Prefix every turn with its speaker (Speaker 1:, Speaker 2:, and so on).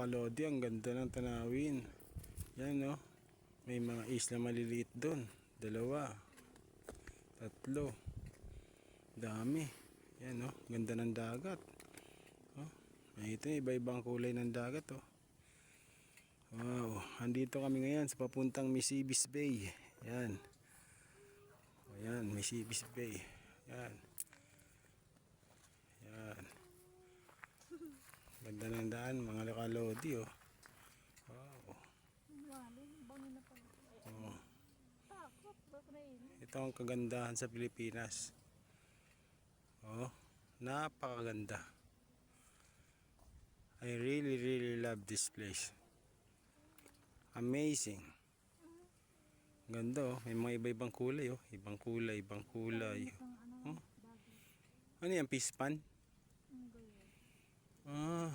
Speaker 1: kalodi, ang ganda ng tanawin. Yan no. May mga isla maliliit doon. 2, 3. Dami. Yan no. Ganda ng dagat. Oh, ito iba-ibang kulay ng dagat oh. Wow, andito kami ngayon sa papuntang Misibis Bay. Yan. Ayan, Misibis Bay. Yan. Yan. Ganda ng daan, mga kalodi oh. Wow. Oh. Ito ang kagandahan sa Pilipinas. Oh, napakaganda. I really love this place. Amazing. Ganda oh, may mga iba-ibang kulay oh, ibang kulay. Oh. Ano yan, fish pan? Ah.